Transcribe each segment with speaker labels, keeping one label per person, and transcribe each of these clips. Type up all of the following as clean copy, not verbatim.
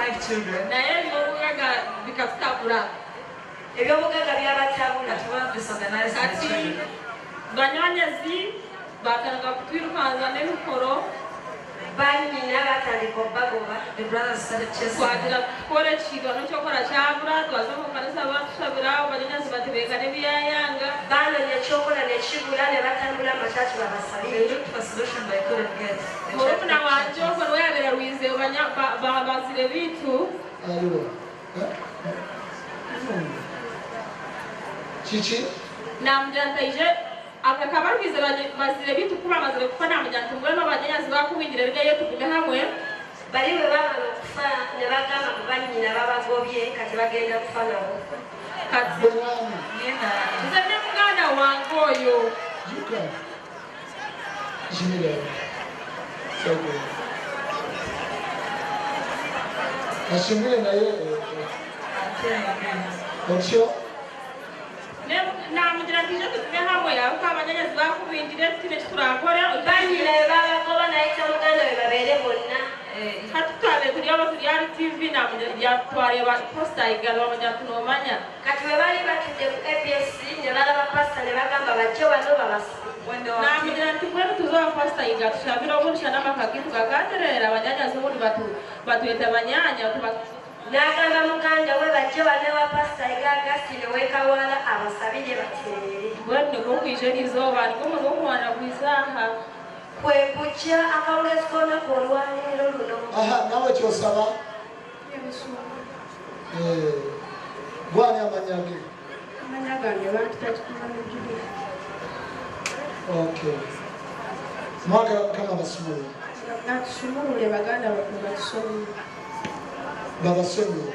Speaker 1: 5 children.
Speaker 2: ebyobugaga byabatabula
Speaker 1: Wealth disorganized the children.
Speaker 3: banyanyazi batanaga kutwirukanza n'emikoro
Speaker 2: banyina batandika obbagoba.
Speaker 1: The brothers started chasing
Speaker 3: twagira
Speaker 1: them.
Speaker 3: tukora ekigono kyokora kyabura twaza mu kanisa batushabiraho banyanyazi batebeka n'ebyayanga
Speaker 2: baanonya ekyokola nekibula ne batambula amakyaki
Speaker 1: They
Speaker 2: babasabire.
Speaker 1: looked for a solution but couldn't get. They
Speaker 3: murumuna
Speaker 1: tried
Speaker 3: wanje
Speaker 1: to
Speaker 3: ogwo lweyabera rwize bazire bitu
Speaker 4: Chichi?
Speaker 3: namugira ntaije akakaba rwize bazire bitu kuba amazire kufa namugira nti mbwenu abanyanyazi bakubingira ergeyo tugume hamwe
Speaker 2: bali bwe baamala okufa ne bagamba mu bannyina babagobye kati bagenda kufa nabo.
Speaker 3: kati
Speaker 1: Nina.
Speaker 3: nze ne muganda wange oyo
Speaker 4: Ashimire naye otyo
Speaker 3: namugira nti ije tugume hamwe aho abanyanyazi bakubingira tine kiturakora
Speaker 2: bannyina bwe babagoba nayita muganda we babeere bonna.
Speaker 3: katutwale turi abo turi ari tv namugira twareba posta igalo bamugira tunomanya
Speaker 2: kati bwe baali batudde ku ABS ne balaba pasita ne bagamba bajje wano babasibire.
Speaker 3: namugira nti mbwenu tuzoba posta iga tushabira obulisha n'amakakitu gakaterera abanyanyazi ubundi batweta banyanya
Speaker 2: n'agamba muganda we bajje wano wa pasita Augustine wekawala abasabire batereere.
Speaker 3: mbwenu nikokwije eriizooba nikomu n'okumwana kwizaha
Speaker 2: kwe kujja akawulezi k'olunaku olwaleero luno.
Speaker 4: nawe kyosaba gwani amanya ge
Speaker 3: amanya gange bantu takikumanyijulira
Speaker 4: okay mwagala mukama basumule
Speaker 3: natusumulule baganda baffe batusomere
Speaker 4: babasomere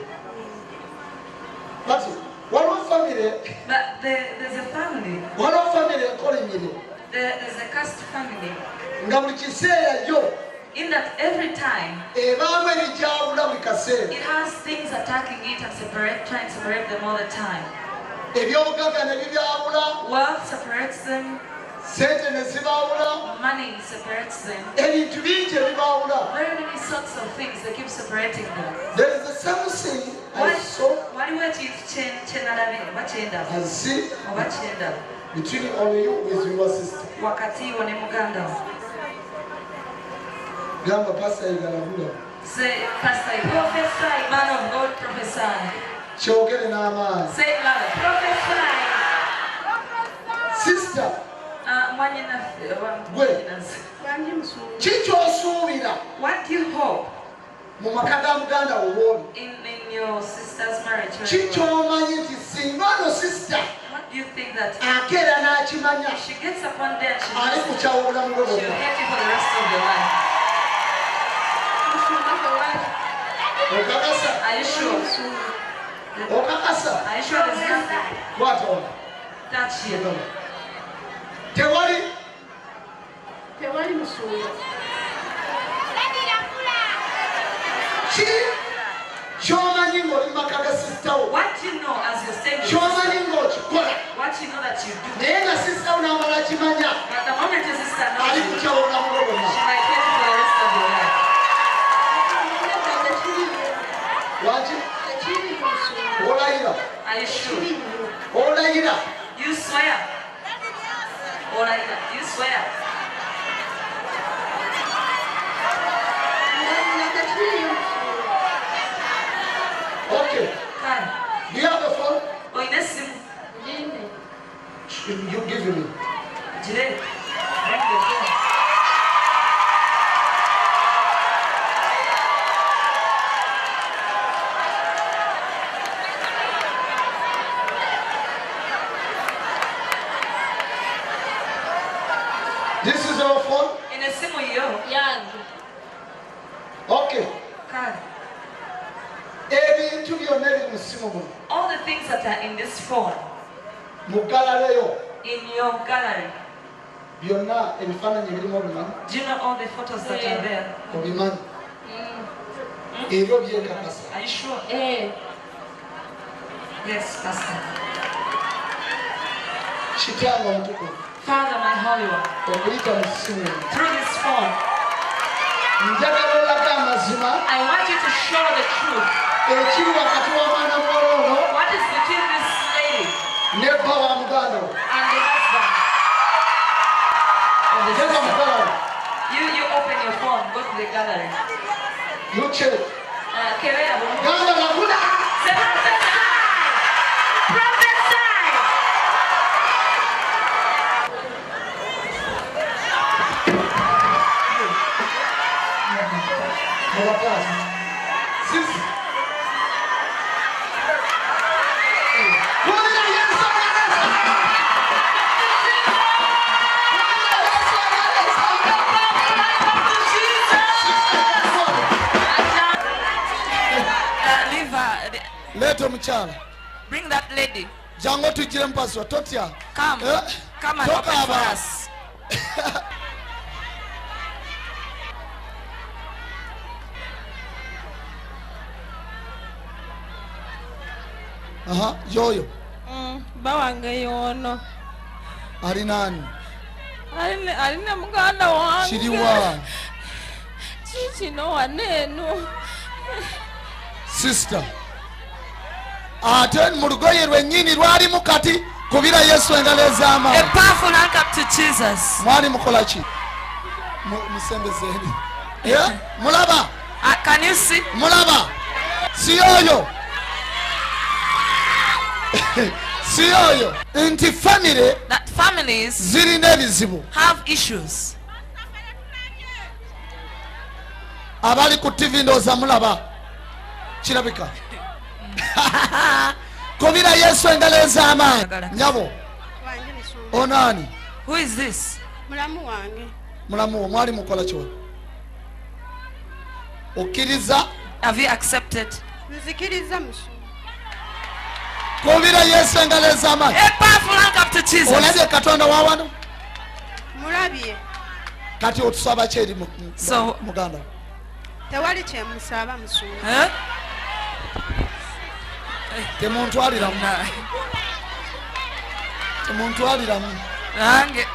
Speaker 4: bati waliwo famire
Speaker 1: But there's a family.
Speaker 4: waliwo famire ekolinyire
Speaker 1: There's a cursed family.
Speaker 4: nga buli kiseera yo
Speaker 1: In that every time
Speaker 4: ebaamu ebikyawula buli kaseera
Speaker 1: it has things attacking it and trying to separate them all the time.
Speaker 4: ebyobugaga ne bibyawula
Speaker 1: Wealth separates them.
Speaker 4: sente ne zibaawula
Speaker 1: Money separates them.
Speaker 4: ebintu bingi ebibaawula.
Speaker 1: Very many sorts of things that keep separating them.
Speaker 4: There is a something I saw between only you with your sister.
Speaker 1: Wakati wa ne muganda.
Speaker 4: Gamba pastor igalagula.
Speaker 1: Say, Pastor, prophesy, man of God, prophesy.
Speaker 4: Kyogere n'amaanyi.
Speaker 1: Say it louder. Prophesy.
Speaker 4: Sister.
Speaker 1: Gwe.
Speaker 4: Kikyosuubira.
Speaker 1: What do you hope
Speaker 4: mu maka ga muganda wo
Speaker 1: in your sister's marriage?
Speaker 4: Kikyomanyi nti singa ono sister
Speaker 1: What do you think that
Speaker 4: akeera n'akimanya
Speaker 1: if she gets upon there,
Speaker 4: ali kukyawa obulamu bwe
Speaker 1: she'll
Speaker 4: bwonna.
Speaker 1: hate you for the rest of your life?
Speaker 4: Okakasa?
Speaker 1: Are you sure?
Speaker 4: Okakasa?
Speaker 1: Are you sure there's nothing?
Speaker 4: Bw'ati ono.
Speaker 1: Touch you.
Speaker 3: tewali musuula
Speaker 4: ki ky'omanyi ng'oli mu maka ga sisita wo
Speaker 1: What you know as you're staying with
Speaker 4: ky'omanyi ng'okikola
Speaker 1: what you know that you do.
Speaker 4: naye nga sisita wo n'amala akimanya
Speaker 1: But the moment your sister knows
Speaker 4: ali
Speaker 1: you,
Speaker 4: kukyawa obulamu bwe bwonna.
Speaker 1: she might hate you for the rest of your life.
Speaker 4: Lwaki? Olayira?
Speaker 1: Are you sure?
Speaker 4: Olayira?
Speaker 1: You swear. Or like that. You swear.
Speaker 4: Okay.
Speaker 1: Fine.
Speaker 4: Do you have a phone?
Speaker 1: Oh, in a sim.
Speaker 4: You give me.
Speaker 1: Jire. Bring the phone.
Speaker 4: This is our phone?
Speaker 1: In a sim yo.
Speaker 3: yange
Speaker 4: Okay.
Speaker 1: Card.
Speaker 4: Ebintu byonna ebiri mu ssimu muno.
Speaker 1: All the things that are in this phone,
Speaker 4: Mu gallery yo.
Speaker 1: in your gallery,
Speaker 4: Byonna ebifaananyi ebirimu obimanyi?
Speaker 1: do you know all the photos that are there?
Speaker 4: Obimanyi? Ebyo byekakasa.
Speaker 1: Are you sure? Yes, Pastor.
Speaker 4: Kitange omutukuvu.
Speaker 1: Father, my Holy One,
Speaker 4: Okuyita mu ssimu.
Speaker 1: through this phone,
Speaker 4: Njagala olaga amazima mazima
Speaker 1: I want you to show the truth.
Speaker 4: ekiri wakati w'omwana muwala ono
Speaker 1: What is between this lady
Speaker 4: ne bba wa muganda we.
Speaker 1: and the husband of the
Speaker 4: Genda mu
Speaker 1: sister?
Speaker 4: gallery.
Speaker 1: You open your phone, go to the gallery.
Speaker 4: You check.
Speaker 1: Kebera bwe.
Speaker 4: Gamba nakula.
Speaker 1: Say prophesy! Prophesy!
Speaker 4: Mabakazi. Sisi. Kuulira Yesu agalesa.
Speaker 1: Leave her.
Speaker 4: Leeta omukyala.
Speaker 1: Bring that lady.
Speaker 4: Jangu tujire mpaswa totya.
Speaker 1: Come.
Speaker 4: Eh?
Speaker 1: Come and open for
Speaker 4: Tokaaba.
Speaker 1: us.
Speaker 4: Aha, yoyo.
Speaker 3: Bawange yono.
Speaker 4: Ali nani?
Speaker 3: Alina muganda wange.
Speaker 4: Kiriwa.
Speaker 3: Kino waneno.
Speaker 4: Sister. Ate mu lugoye lwennyini lwalimu kati kubira Yesu engalo
Speaker 1: A
Speaker 4: ez'amaanyi.
Speaker 1: powerful hand up to Jesus.
Speaker 4: Mwali mukola ki? Musembezeeni. Mulaba.
Speaker 1: Can you see?
Speaker 4: Mulaba. Si oyo. Si oyo. Nti family
Speaker 1: That families
Speaker 4: zirina ebizibu.
Speaker 1: have issues.
Speaker 4: Abali ku TV ndowooza mulaba. Kirabika. Kubira Yesu engalo ez'amaanyi. Nyabo. Onani.
Speaker 1: Who is this?
Speaker 2: Mulamu wange.
Speaker 4: Mulamu mwali mukola ki? Okkiriza.
Speaker 1: Have you accepted?
Speaker 2: Nzikiriza musumba.
Speaker 4: Kubira Yesu engalo ez'amaanyi.
Speaker 1: A powerful hand up to Jesus.
Speaker 4: Olabye Katonda wa wano?
Speaker 2: Mulabye.
Speaker 4: Kati otusaba ki eri
Speaker 1: So-
Speaker 4: muganda?
Speaker 2: Tewali kyemusaba musumba.
Speaker 1: Huh?
Speaker 4: Temuntwaliramu. Temuntwaliramu.
Speaker 1: Nange.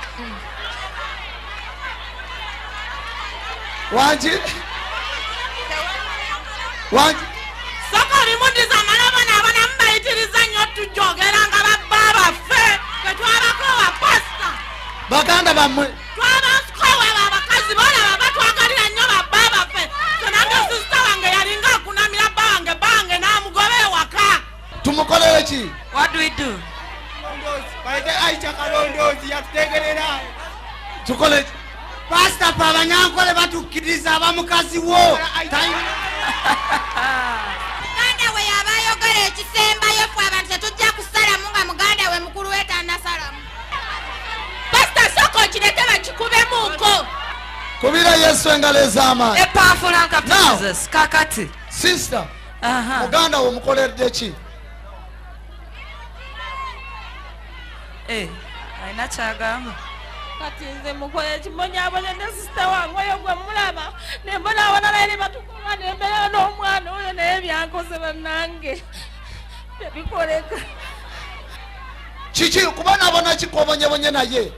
Speaker 4: Wangi. Wangi.
Speaker 3: Soko limundiza malabo n'abana mubayitiriza nnyo tujogera nga babba baffe tetwabako bapasita
Speaker 4: Baganda bammwe.
Speaker 3: twabakowe abakazi boolaba batwagalira nnyo babba baffe sonange sisita wange yalinga akunamira bba wange n'amugoba ewaka
Speaker 4: Tumukolere ki?
Speaker 1: What do we do?
Speaker 4: Tukole ki?
Speaker 5: Pastor pa abanyankole batukkiriza abamukazi wo.
Speaker 3: muganda we yaba ayogera ekisembayo ffe abantu tetujja kusalamu nga muganda we mukulu we tannasalamu pasita soko kireke bakikubemuuko
Speaker 4: Kubira Yesu engalo ez'amaanyi.
Speaker 1: A powerful hand up to
Speaker 4: Now.
Speaker 1: Jesus. Kakati.
Speaker 4: Sister,
Speaker 1: Uh-huh.
Speaker 4: muganda wo mukoledde ki?
Speaker 1: Alina kyagamba.
Speaker 3: kati nze mukoye kimbonyabonye ne sisita wange oyo gwe mulaba ne mbona abalala eri batukuba ne mbeera n'omwana oyo naye byankoze bannange tebikoleka
Speaker 4: Kiki kubonaabona kikobonyebonye naye?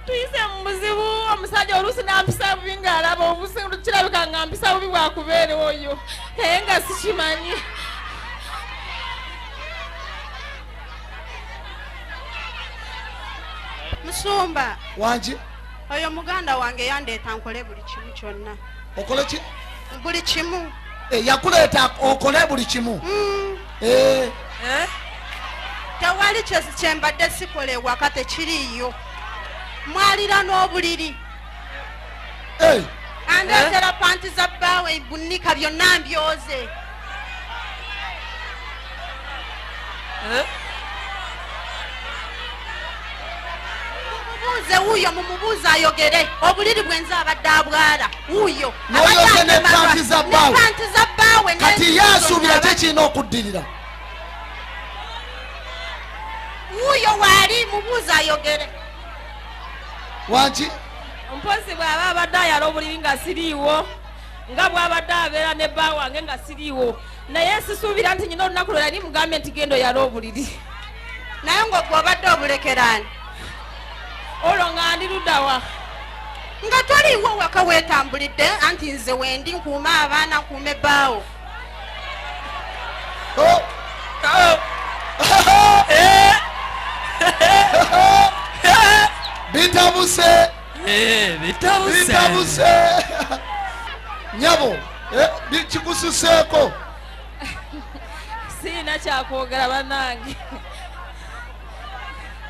Speaker 3: tuyise mu buzibu omusajja oluusi nampisa bubi ng'alaba obusi kirabika nga mpisa bubi bwakubeera oyo naye nga sikimanyi
Speaker 2: Musumba.
Speaker 4: Wangi.
Speaker 2: Oyo muganda wange yandeeta nkole buli kimu kyonna.
Speaker 4: Okole ki?
Speaker 2: Buli kimu.
Speaker 4: Yakuleeta okole buli kimu.
Speaker 2: Tewali kyembadde sikole ewaka tekiriiyo. Mwalira n'obuliri. Andeetera panti za bbaawe bunnika byonna mbyoze. Mumubuuze wuuyo mumubuuze ayogere obuliri bwenze abadde abwala wuuyo
Speaker 4: N'oyoze ne panti za bbaawe.
Speaker 2: panti za bbaawe
Speaker 4: Kati ye asuubira ki kirina okuddirira?
Speaker 2: wuuyo waali mubuuze ayogere.
Speaker 4: Wangi.
Speaker 3: mpozi bw'aba abadde ayala obuliri nga siriiwo nga bw'abadde abeera ne bba wange nga siriiwo naye sisuubira nti nyina olunaku lwe yali mugambe nti genda oyala obuliri
Speaker 2: naye ng'ogwe obadde obulekeraani.
Speaker 3: olwo nga ndi luddawa
Speaker 6: nga toliiwo waka weetambulidde anti nze wendi nkuuma abaana nkuume bbaawo.
Speaker 4: bitabuse nyabo kikususeeko
Speaker 3: siina kyakwogera bannange.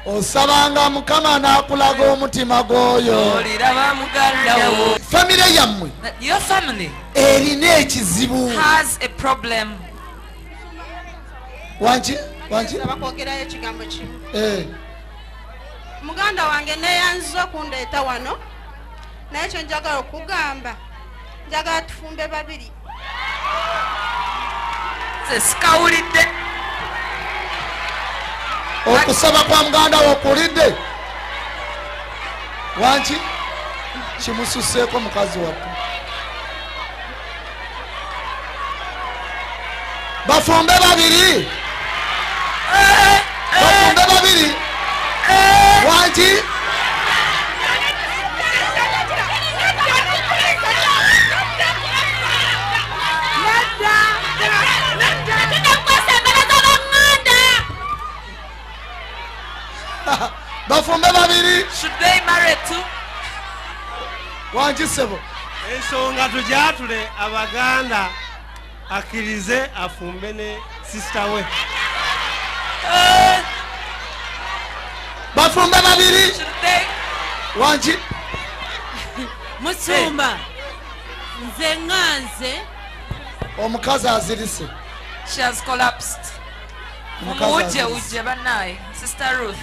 Speaker 4: osabanga mukama n'akulaga omutima gw'oyo.
Speaker 1: oliraba muganda wo.
Speaker 4: famire yammwe
Speaker 1: Your family
Speaker 4: erina ekizibu.
Speaker 1: has a problem.
Speaker 4: wanki
Speaker 6: bakwogerayo ekigambo kimu. muganda wange neeyanziza okundeeta wano naye kyo njagala okugamba njagala tufumbe babiri.
Speaker 1: Sikawulidde.
Speaker 4: okusaba kwa muganda wo okulidde wanki kimususeeko mukazi wattu. bafumbe babiri wanki bafumbe babiri.
Speaker 1: Should they marry too?
Speaker 4: wanki sebo
Speaker 7: ensonga tujatule abaganda akkirize afumbe ne sisita we.
Speaker 4: bafumbe babiri
Speaker 1: Should they?
Speaker 4: wanki
Speaker 8: Musumba nze nganze
Speaker 4: omukazi azirise.
Speaker 1: She has collapsed.
Speaker 4: Omukazi
Speaker 1: Uje
Speaker 4: azirise.
Speaker 1: banaye. Sister Ruth.